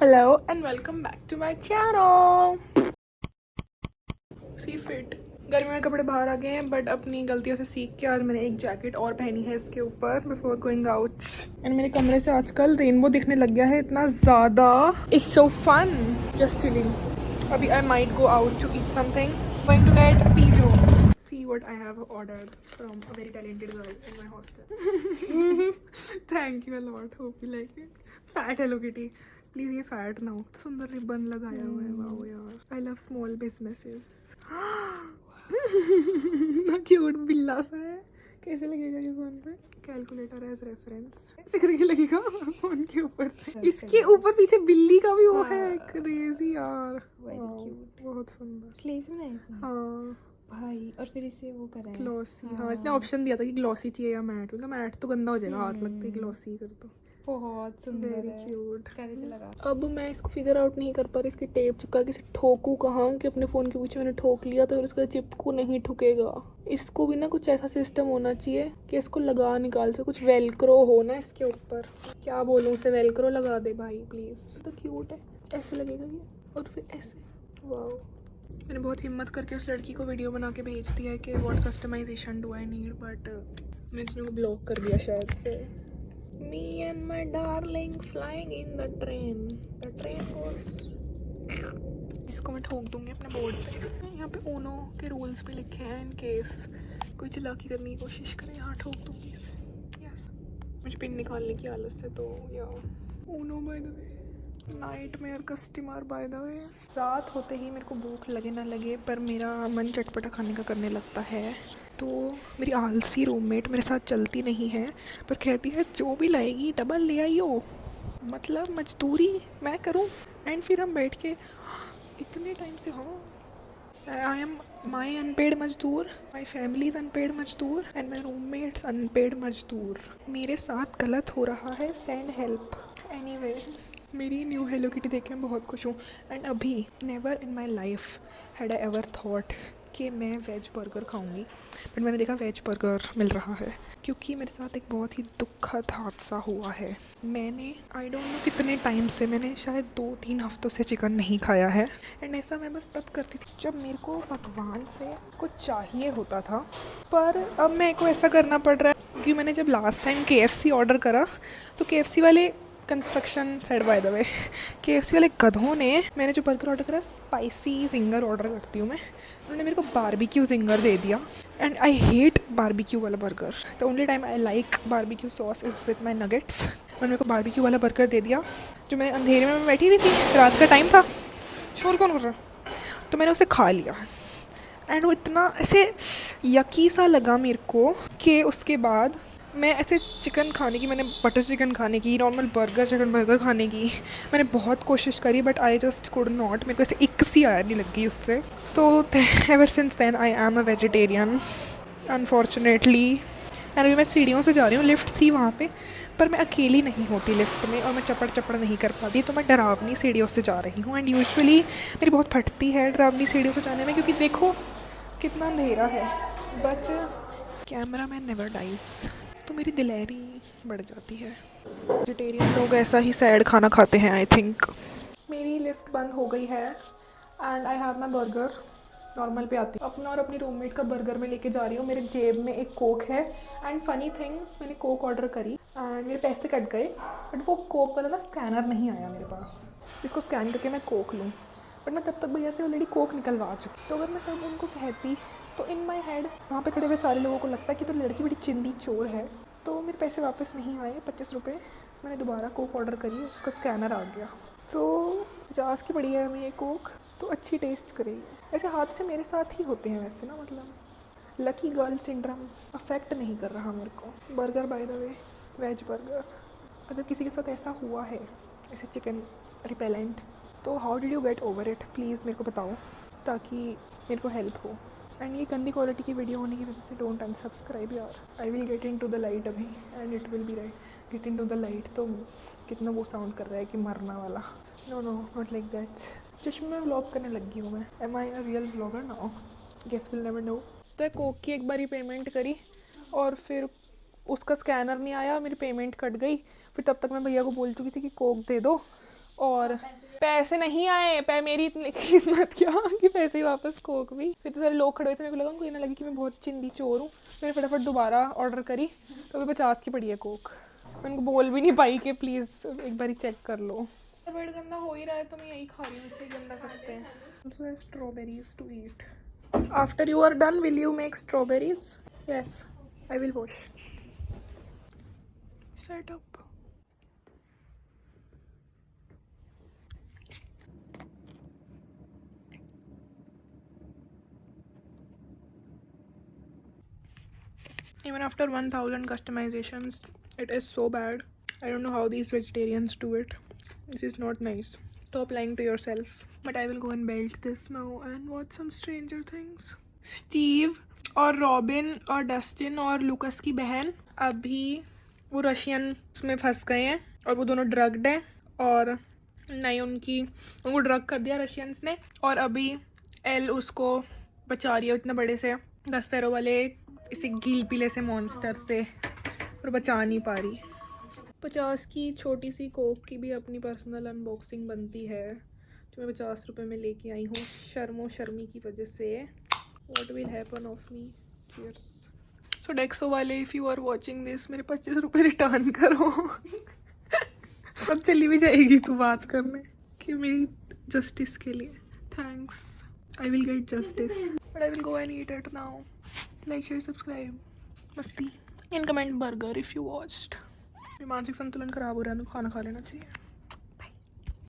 Hello and welcome back to my channel. See fit. गर्मी में कपड़े बाहर आ गए हैं बट अपनी गलतियों से सीख के आज मैंने एक जैकेट और पहनी है इसके ऊपर बिफोर गोइंग आउट। एंड मेरे कमरे से आजकल रेनबो दिखने लग गया है इतना ज़्यादा। It's so fun just chilling. अभी I might go out to eat something. Going to get pizza. See what I have ordered from a very talented girl in my hostel. Thank you a lot. Hope you like it. Fat Hello Kitty. Please ये fat ना हो। सुंदर ribbon लगाया हुआ है। Wow यार, I love small businesses. ना cute बिल्ला सा है। कैसे लगेगा ये फोन पे? कैलकुलेटर एज रेफरेंस ऐसे करके लगेगा फोन के ऊपर। इसके ऊपर पीछे बिल्ली का भी वो है। क्रेजी यार, बहुत सुंदर। हाँ भाई, और फिर इसे वो करा है ग्लॉसी। हाँ इसने ऑप्शन दिया था कि ग्लॉसी चाहिए या मैट। मतलब मैट तो गंदा हो जाएगा, हाथ लगते ही ग्लॉसी कर दो। बहुत सुंदर वेरी है। क्यूट। कैसे लगा? अब मैं इसको फिगर आउट नहीं कर पा रही इसकी टेप चिपका के इसे ठोकूं कहाँ कि अपने फ़ोन के पीछे मैंने ठोक लिया तो फिर इसका चिपकू नहीं ठुकेगा। इसको भी ना कुछ ऐसा सिस्टम होना चाहिए कि इसको लगा निकाल से कुछ वेलक्रो हो ना इसके ऊपर। क्या बोलूँ, उसे वेलक्रो लगा दे भाई प्लीज़। तो क्यूट है, ऐसे लगेगा ये और फिर ऐसे। वाओ, मैंने बहुत हिम्मत करके उस लड़की को वीडियो बना के भेज दिया है कि what customization do I need, but मैंने उसने को ब्लॉक कर दिया शायद से। Me and my darling flying in the train. The train goes. इसको मैं ठोक दूंगी अपने बोर्ड पे। यहाँ पे ओनो के रूल्स भी लिखे हैं इन केस कोई चालाकी करने की कोशिश करे। यहाँ ठोक दूंगी इसे। यस, मुझे पिन निकालने की आलस है तो या ओनो by the way. Nightmare customer by the way. रात होते ही मेरे को भूख लगे ना लगे पर मेरा मन चटपटा खाने का करने लगता है। तो मेरी आलसी रूममेट मेरे साथ चलती नहीं है पर कहती है जो भी लाएगी डबल ले आइयो। मतलब मजदूरी मैं करूं। एंड फिर हम बैठ के इतने टाइम से, हाँ आई एम माई अनपेड मजदूर, माई फैमिली इज़ अनपेड मजदूर एंड माई रूममेट्स अनपेड मजदूर। मेरे साथ गलत हो रहा है, सेंड हेल्प। एनीवे, मेरी न्यू हेलो किटी देख के मैं बहुत खुश हूँ। एंड अभी never in my life had I ever thought कि मैं वेज बर्गर खाऊंगी बट मैंने देखा वेज बर्गर मिल रहा है क्योंकि मेरे साथ एक बहुत ही दुखद हादसा हुआ है। मैंने आई डोंट नो कितने टाइम से, मैंने शायद 2-3 हफ्तों से चिकन नहीं खाया है। एंड ऐसा मैं बस तब करती थी जब मेरे को भगवान से कुछ चाहिए होता था। पर अब मेरे को ऐसा करना पड़ रहा है क्योंकि मैंने जब लास्ट टाइम KFC ऑर्डर करा तो KFC वाले construction said bye the way KFC वाले गधों ने, मैंने जो बर्गर ऑर्डर करा स्पाइसी जिंगर ऑर्डर करती हूँ मैं, उन्होंने मेरे को बारबेक्यू जिंगर दे दिया। एंड आई हेट बारबेक्यू वाला burger. The only time I like barbecue sauce is with my nuggets. उन्होंने मेरे को बारबेक्यू वाला बर्गर दे दिया जो मैं अंधेरे में बैठी हुई थी, रात का टाइम था। शोर कौन कर रहा? तो मैंने उसे खा लिया एंड वो इतना ऐसे यकी सा लगा मेरे को कि उसके बाद मैं ऐसे चिकन खाने की, मैंने बटर चिकन खाने की, नॉर्मल बर्गर चिकन बर्गर खाने की मैंने बहुत कोशिश करी but I just could not. मेरे को ऐसे इक सी आया नहीं लगी उससे। तो ever since then I am a vegetarian unfortunately. And अभी मैं सीढ़ियों से जा रही हूँ, लिफ्ट थी वहाँ पे पर मैं अकेली नहीं होती लिफ्ट में और मैं चपड़ चपड़ नहीं कर पाती तो मैं डरावनी सीढ़ियों से जा रही हूँ। एंड यूजुअली मेरी बहुत फटती है डरावनी सीढ़ियों से जाने में क्योंकि देखो कितना अंधेरा है। But camera man never dies, तो मेरी दिलेरी बढ़ जाती है। वेजिटेरियन लोग ऐसा ही सैड खाना खाते हैं आई थिंक। मेरी लिफ्ट बंद हो गई है and I have my burger. Normal पे आती हूँ अपना और अपनी रूममेट का बर्गर मैं लेके जा रही हूँ। मेरे जेब में एक कोक है एंड फनी थिंग, मैंने कोक ऑर्डर करी एंड मेरे पैसे कट गए बट वो कोक वाला ना स्कैनर नहीं आया मेरे पास, इसको स्कैन करके मैं कोक लूँ। बट मैं तब तक भैया से ऑलरेडी कोक निकलवा चुकी। तो अगर मैं तब उनको कहती तो इन माई हेड वहाँ पे खड़े हुए सारे लोगों को लगता कि तो लड़की बड़ी चिंदी चोर है। तो मेरे पैसे वापस नहीं आए 25 रुपये। मैंने दोबारा कोक ऑर्डर करी, उसका स्कैनर आ गया। तो 50 की पड़ी है हमें ये कोक, तो अच्छी टेस्ट करेगी। ऐसे हाथ से मेरे साथ ही होते हैं वैसे ना, मतलब लकी गर्ल सिंड्रम अफेक्ट नहीं कर रहा मेरे को। Burger by the way, veg burger. अगर किसी के साथ ऐसा हुआ है ऐसे चिकन रिपेलेंट तो how did you get over it, please मेरे को बताओ ताकि मेरे को हेल्प हो। एंड ये गंदी क्वालिटी की वीडियो होने की वजह से डोंट अनसब्सक्राइब यार। I will get in to the light अभी and it will be right. Get in to the light तो कितना वो साउंड कर रहा है कि मरना वाला। No no not like that. चश्मे में व्लॉग करने लगी हूँ मैं। Am I a real vlogger now? Guess will never know. तो कोक की एक बारी पेमेंट करी और फिर उसका स्कैनर नहीं आया, मेरी पेमेंट कट गई। फिर तब तक मैं भैया को बोल चुकी थी कि कोक दे दो और पैसे नहीं आए, मेरी इतनी किस्मत क्या कि पैसे ही वापस, कोक भी। फिर तो सारे लोग खड़े हुए थे, मेरे को लगा उनको ये ना लगी कि मैं बहुत चिंदी चोर हूँ। मैंने फटाफट दोबारा ऑर्डर करी तो अभी 50 की पड़ी है कोक। मैं उनको बोल भी नहीं पाई कि प्लीज़ एक बार चेक कर लो। पेट गंदा हो ही रहा है तो मैं यही खा रही हूँ, इसे गंदा करते हैं। Also I have strawberries to eat. After you are done, will you make strawberries? Yes, I will wash. Set up. Even after 1000 customizations, it is so bad. I don't know how these vegetarians do it. This is not nice. Stop lying to yourself. But I will go and belt this now and watch some Stranger Things. Steve और robin और Dustin और Lucas की बहन अभी वो Russian में फंस गए हैं और वो दोनों ड्रग्ड हैं। और नहीं, उनको ड्रग कर दिया रशियंस ने। और अभी एल उसको बचा रही है इतने बड़े से 10 पैरों वाले इसे गील पीले से मॉन्स्टर से, और बचा नहीं पा रही। 50 की छोटी सी कोक की भी अपनी पर्सनल अनबॉक्सिंग बनती है जो मैं 50 रुपये में लेके आई हूँ शर्मी की वजह से। What will happen of me? Cheers. So डेक्सो वाले, if you are watching this, मेरे 25 रुपये रिटर्न करो। अब चली भी जाएगी तू बात करने कि मेरी जस्टिस के लिए। Thanks, I will get justice, but I will go and eat it now. Like share subscribe मस्ती and comment burger if you watched. मानसिक संतुलन खराब हो रहा है, मेरे को खाना खा लेना चाहिए।